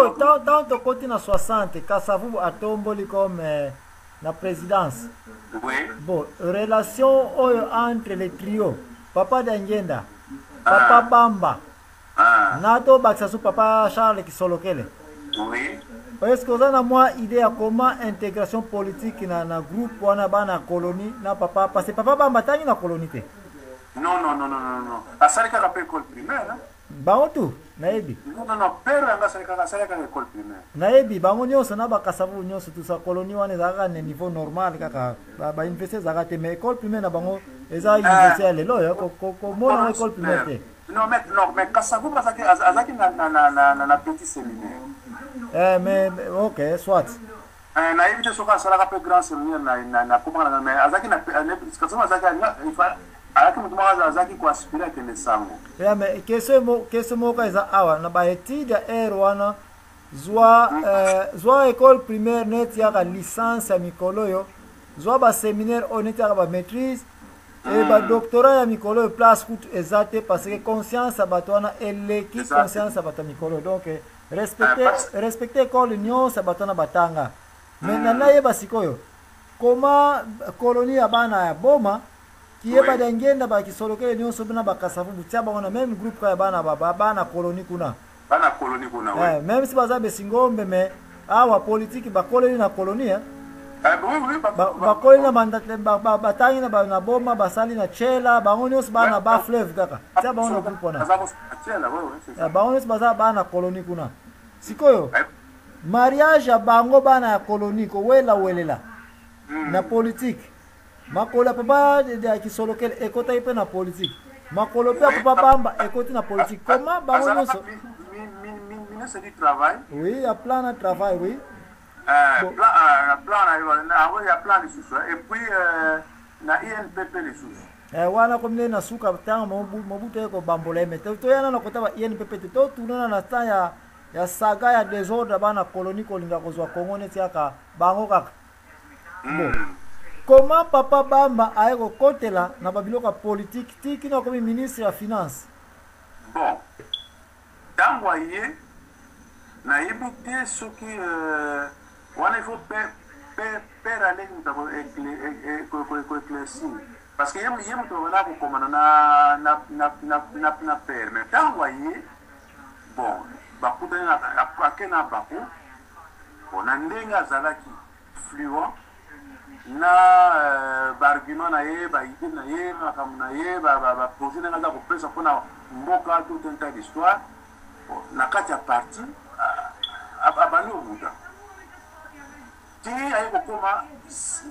Siko, tanto côté na 60, Kasavu a tombé comme la présidence. Oui. Bon, relation entre les trios, Papa Dangenda, Papa Bamba, Nato Baksasu, Papa Charles Kisolokele. Oui. Est-ce que vous avez moi idée à comment intégration politique dans le groupe ou dans la colonie, na papa, parce que Papa Bamba est dans la colonie. Non, non, non, non, non, non. À Salika, la école primaire. Bango tout, naebi. Non, non, non, père, la Salika, l'école primaire. Naebi, bango nyonso na bakasavu nyonso tout ça colonie wana ezaka na niveau normal kaka ba université ezaka te mais école primaire na bango eza université lelo ya ko mona école primaire te. Non, mais Kasavu azaki na petit séminaire. Mais OK, soit. Na évité soka sala ka grand séminaire na comment mais azaki na Kasavu azaki il faut alors que mutu moko azalaki koaspire akende sango. Ya me kese moko eza awa na baétude ya air wana zwa école primaire neti yaka licence ya mikolo oyo zwa baséminaire oyo neti yaka bamaîtrise e badoctorat ya mikolo oyo place kutu eza te parce que conscience ya bato wana eleki conscience ya bato ya mikolo oyo donc respecte école nyonso ya bato wana batanga me nayeba sikoyo koma colonie ya bana ya boma kiyeba dangenda bakisolokele nyonso bina bakasavu butia bango na même groupe kaya bana colonie kuna bana colonie kuna oui même si baza besingombe mais awa politique bakoleli na colonie oui bakoleli na mandate batangi na boma basali na chela bango nyonso bana ba fleuve kaka tia bango na groupe wana bango nyonso baza bana colonie kuna sikoyo mariage ya bango bana ya colonie kowela welela na politique makolo papa de kisolokele ekota ipe na politique makolo pe papa Bamba ekoti na politique comment bango nyonso ministre du travail oui a plan de travail oui plan de sous et puis na INPP les sous wana komne na suka tango mobuto ko bambola me to yana na kota ba INPP to tunana na sta ya saga ya désordre bana colonie kolinga kozwa Kongo neti aka bango kaka bon. Comment Papa Bamba a côté là na babiloka politique tiki na comme ministre de finance. Bon. D'envoyer na yebite ce qui on il faut faire aller nous éclaircir parce que yem to na ko komana na père mais d'envoyer bon ba kutana akena bako on a ndenga zalaki fluent na argument na ye ba idée na ye makambo na ye ba projet na za ko pesa pona mboka tout un tas d'histoire na kati ya parti abali obuta ti aye kokoma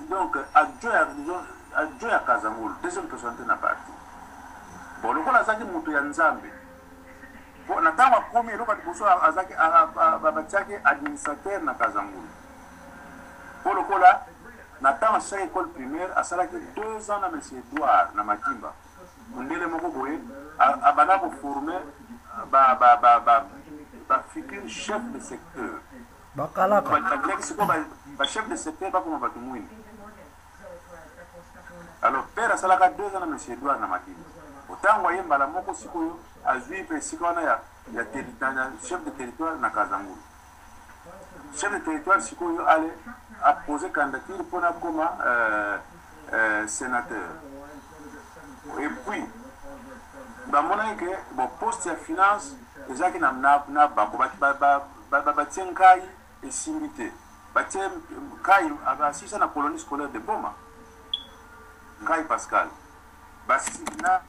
donc adjo ya Kazangulu deuxième personnalité na parti bon lokola azaki moto ya nzambe bon na ntango akomi eloko liboso azaki batiaki administrateur na Kazangulu po lokola na temps chaque école primaire a salaki 2 ans na monsieur Edouard na Makimba ndele moko boye abana ko former ba figure chef de secteur bakalaka ba chef de secteur ba ko batu mwini alors père salaka 2 ans na monsieur Edouard na Makimba otango yemba la moko sikoyo azui pe sikona ya territoire chef de territoire na Kazangulu chef de territoire sikoyo allait a posé candidature pour comme sénateur. Et puis, bah mon que bon poste de finance, déjà qui n'a batien kai et simité. Batien kai si ça na colonie scolaire de Boma. Kai Pascal. Basi na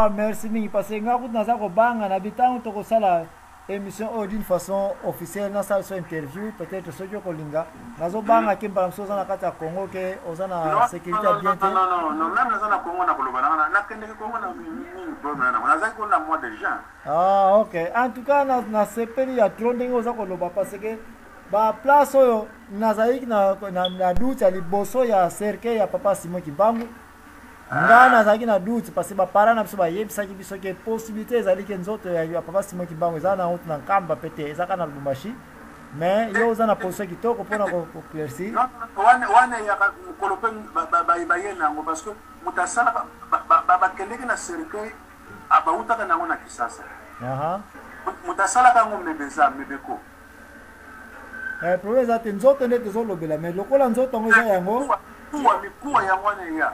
Ah, merci mingi parce que nga kutu naza kobanga na bitango tokosala émission d'une façon officielle na sala so interview peut-être soki okolinga nazobanga ke mbala mosusu oza na kati ya Congo ke oza na sécurité ya bien te. Non, même naza na Congo na koloba nakendeki Congo na mingi problème nango nazalaki kolo na mois de juin. Ah, ok. En tout cas na sepeli ya tro ndenge oza koloba parce que ba place oyo nazalaki na doute ya liboso ya cercueil ya papa Simon Kimbangu. Nga nazalaki na doute parce que bapara na biso bayebisaki biso ke possibilité ezali ke nzoto ya papa Simon Kimbangu eza na route na nkamba pete ezaka na Lubumbashi mais yo oza na position kitoko mpona koclaircir wana yaka mokolo mpe baye nango parce que moto asala bakendeki na cercueil bautaka nango na Kisasa moto asalaka yango mebeko problème eza te nzoto nde tozolobela mais lokola nzoto yango eza yango mikuwa yango wana eya.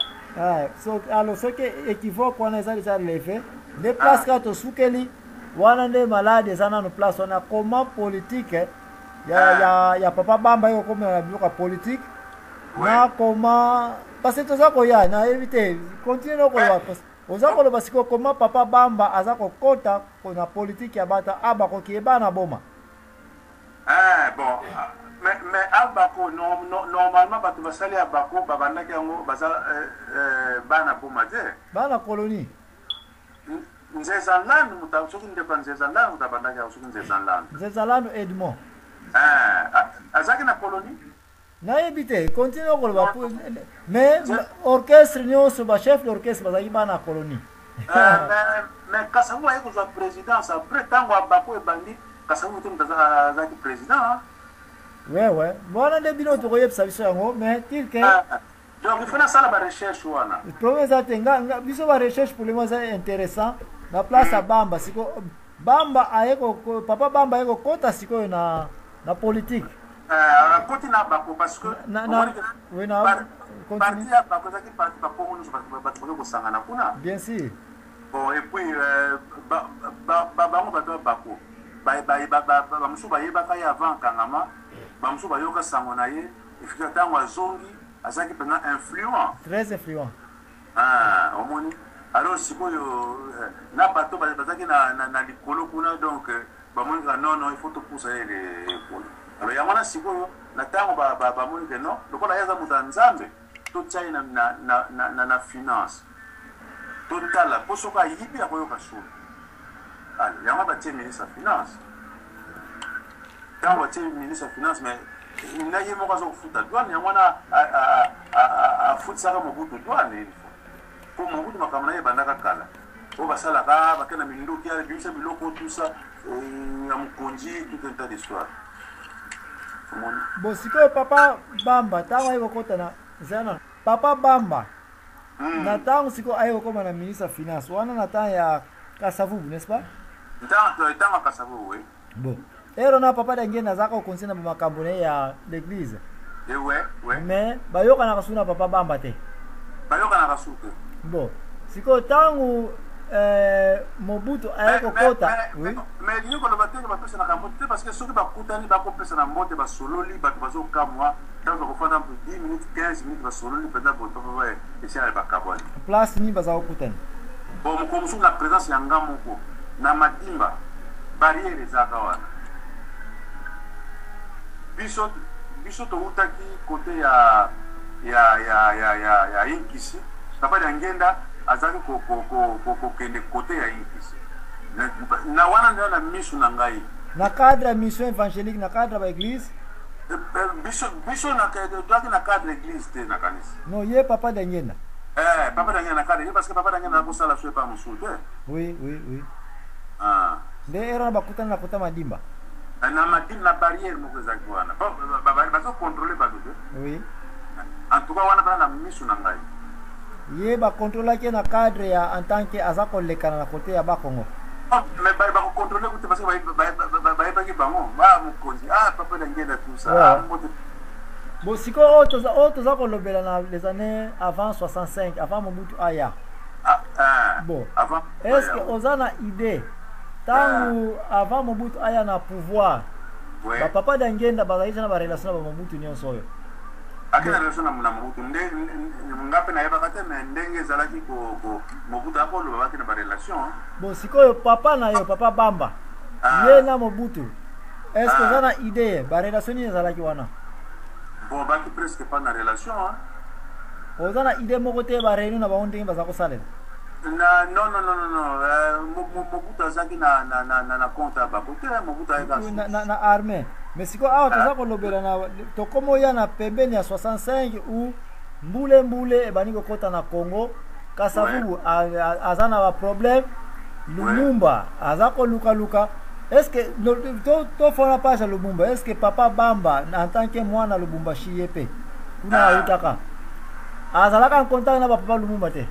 Alors ce qui équivoque wana eza déjà levé nde place kaka tosukeli wana nde malade eza nano place wana comment politique ya papa Bamba yo komela na biloko ya politique na comment parce que toza koya nayebi te continue nokoloba oza koloba sikoyo comment papa Bamba aza kokota na politique ya bata abakoki eba na boma. Bon, mais Abako, normalement, bato basali Abako, babandaki yango baza bana boma te. Bana colonie. Nzezalande muta soki ndepa Nzezalande muta bandaki yango soki Nzezalande. Nzezalande Edmond. Azaki na colonie. Nayebi te, continue koloba mais orchestre nyonso ba chef d'orchestre bazaki bana colonie. Mais Kasavu aye kozwa présidence après tango Abako ebandi Kasavu te mutaza azaki président. Ouais. Voilà les bino to koyebisa biso yango mais tir que donc il faut na sala ba recherche wana. Le problème ça tenga biso ba recherche pour le moment c'est intéressant. Na place à Bamba siko Bamba ayeko papa Bamba ayeko kota siko na politique. Koti na Bako parce que oui na parti ya Bako zaki parti ba Congo nous ba ko sangana kuna. Bien sûr. Bon et puis bango bato Bako. Ba musu ba yeba kaya avant Kangama. Bamsou bayoka sango na ye ifika tango azongi azaki pena influent très influent omoni alors sikoyo na bato bazaki na likolo kuna donc bamoni ka non il faut te pousser les épaules alors yamana sikoyo na tango bamoni que non lokola yaza muta nzambe to tsayi na finance to tala posoka yibi ya koyoka sulu alors yamana batie ministre finance. Quand on va ministre des Finances, mais il n'a pas de foot à douane, il y a un foot ça comme au bout de douane. Comme au bout de ma caméra, il y a un kala. On va ça là-bas, il y a un milieu qui a vu ça, tout ça, il y a un congé, tout un tas d'histoires. Bon, si que papa Bamba, tango ayo kota zana. Papa Bamba. Na tango siko ayo koma na ministre des Finances. Wana na tango ya Kasavu, n'est-ce pas? Tango Kasavu, oui. Bon. Ero na papa dange nazaka okonsina ba makambo ya l'église. Ouais. Mais bayoka na kasuna papa Bamba te. Bayoka na kasuke. Bon, siko tangu Mobutu ayeko kota. Oui. Mais ni ko lobatenge ba pesa na kambo te parce que soki ba kutani ba ko pesa na mbote ba sololi ba bazo kamwa tango ko fanda 10 minutes 15 minutes ba sololi penda bo to ba esi ba kabwani. Place ni baza okutani. Bon mo musu na présence ya ngamoko na madimba barrière ezaka wana. Biso to utaki kote ya Inkisi papa ya ngenda azaki ko kende kote ya Inkisi na wana ndio na misu na ngai na cadre mission évangélique na cadre ba église biso na cadre na cadre église te na kanisa non ye papa da ngenda papa da ngenda na cadre parce que papa da ngenda ko sala so pa musu te oui de era bakutana na kota madimba na madime la barrière moko ezaki wana bazo contrôler bato te oui en tout cas wana bana na misu na ngai ye bakontrolaki na cadre ya en tant que aza kolekana na kote ya bakongo mais bakocontrôle kote parce que bayebaki bango mokonzi papa dangenda tout ça bon sikoyo oyo toza kolobela na les années avant 65 avant Mobutu aya bon est-ce que oza na idée tango avant Mobutu aya na pouvoir ba papa dangenda bazalisa na ba relation na ba Mobutu nyonso oyo akina relation na Mobutu nde ngape na yeba kate me ndenge ezalaki ko Mobutu akoloba bakina ba relation. Bon sikoyo papa na yo papa Bamba ye na Mobutu est-ce que ça na idée ba relation ni ezalaki wana? Bon baki presque pas na relation oza na idée moko te ba réunion na bango ndenge baza kosalela? Non, Mobutu azaki na compte à bakote, Mobutu ayeka na armée. Mais siko awa toza kolobela na tokomo ya na pembeni ya 65 ou mbule ebani kokota na Congo Kasavubu aza na ba problème Lumumba aza koluka. Est-ce que to fona page à Lumumba, est-ce que papa Bamba en tant que mwana Lubumbashi yepe kuna ayutaka azalaka en contact na papa Lumumba te?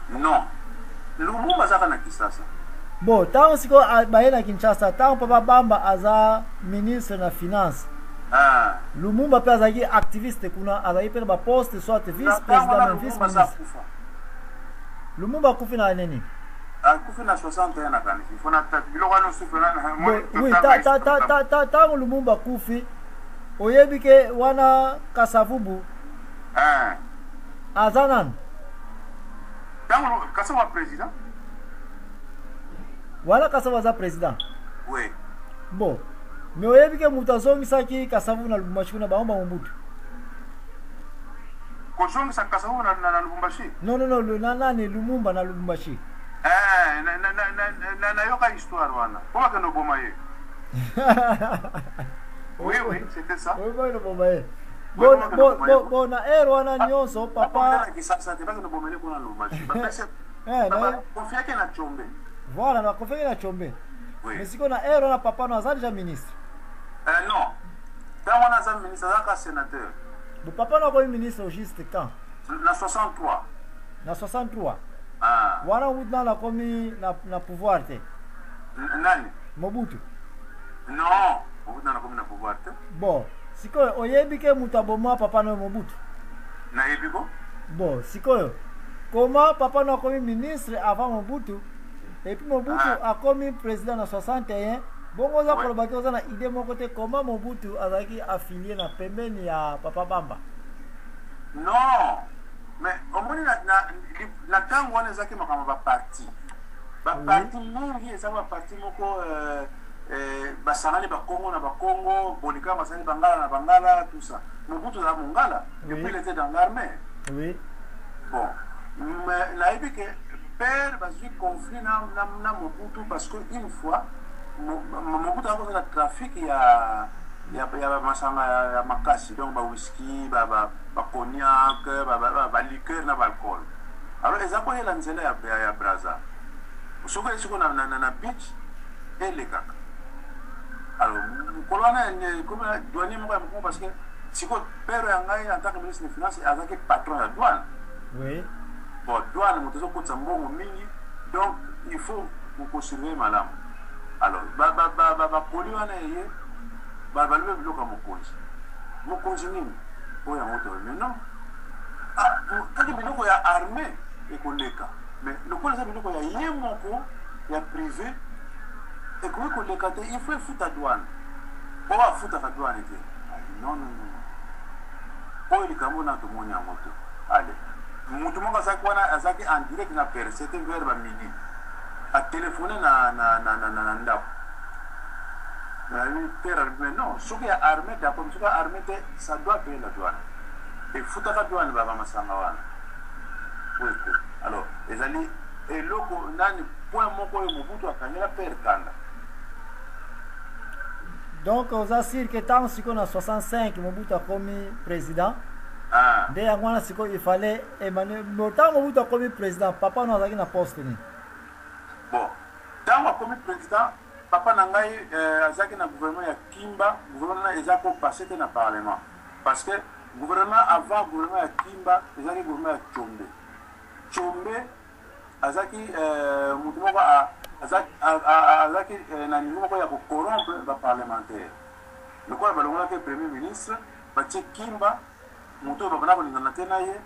Non. Lumumba azaka na Kinshasa. Bon, tant siko baye na Kinshasa, tant papa Bamba aza ministre na finance. Lumumba pe azaki activiste kuna azaki pe ba poste soit vice président même vice ministre. Lumumba kufi na nini? Kufi na 61 na kanisi. Fona biloko no sufena na oui, ta Lumumba kufi oyebi ke wana Kasavubu. Azanan. Kasawa président? Voilà Kasawa za président. Oui. Bon. Mais oyebi ke mutu azongisaki Kasavubu na Lubumbashi kuna baomba Mobutu. Kozongisa Kasavubu na Lubumbashi? Non, nani Lumumba na Lubumbashi. Na yoka histoire wana. Comment que no bomaye? Oui, c'était ça. Oui, no bomaye. Bon, na ero wana nyonso papa. Voilà, na confie na Chombe. Mais siko na ero na papa no azali déjà ministre. Non. Tant on a un ministre, un sénateur. Le papa n'a pas eu ministre au juste quand? Na 63. Na 63. Wana wudna na komi na pouvoir te. Nani? Mobutu. Non, wudna na komi na pouvoir te. Bon. Sikoyo oyebike mutaboma papa no Mobutu. Na yebiko? Bon, sikoyo comment papa no komi ministre avant Mobutu et puis Mobutu a komi président en 61. Bongo za kolobaki oza na idée moko te comment Mobutu azaki affilié na pembeni ya papa Bamba. Non. Mais au moins na tango wana ezaki makama ba parti. Ba parti mingi ezaka ba parti moko basangani bakongo na bakongo bolika basangani bangala na bangala tout ça. Mobutu na mongala depuis il était dans l'armée. Oui. Bon, mais la que père va se conflit na Mobutu parce que une fois Mobutu a cause de trafic il y a masanga ya makasi donc ba whisky ba cognac ba liqueur na alcool. Alors les akoye la nzela ya braza. Soko siko na beach et les kaka. Alors, colonel, comme douanier, parce que si votre père est en tant que ministre des Finances, il est patron de la douane. Oui. Bon, douane, donc il faut vous surveiller, madame. Alors, et comment qu'on les gâte, il faut foutre à douane. On va foutre à douane. Non. Pour les Camerounais, tout le monde a moto. Allez. Moutoumon a zaki en direct na père, c'était vers midi. A téléphoné na ndap. Mais non, ce qui est armé, d'accord, ce qui est armé, ça doit payer la douane. Et foutre à douane, baba masangawana. Oui. Alors, les alliés, et l'autre, nani, point moko yo Mobutu akanyela père kanda. Donc, aux assire que tant si qu'on a 65, Mobutu a commis président. Dès avant, il fallait Emmanuel. Mais tant Mobutu a commis président, papa n'a pas poste. Bon, tant a commis président, papa n'a pas na gouvernement ya Kimba, gouvernement ezako passé dans le parlement. Parce que gouvernement avant gouvernement ya Kimba, ezaki gouvernement ya Chombe. Chombe azaki mutumoko azaki na niveau moko ya corrompre ba parlementaire. Le quoi balongola que premier ministre batie Kimba muto babana ko lingana tena ye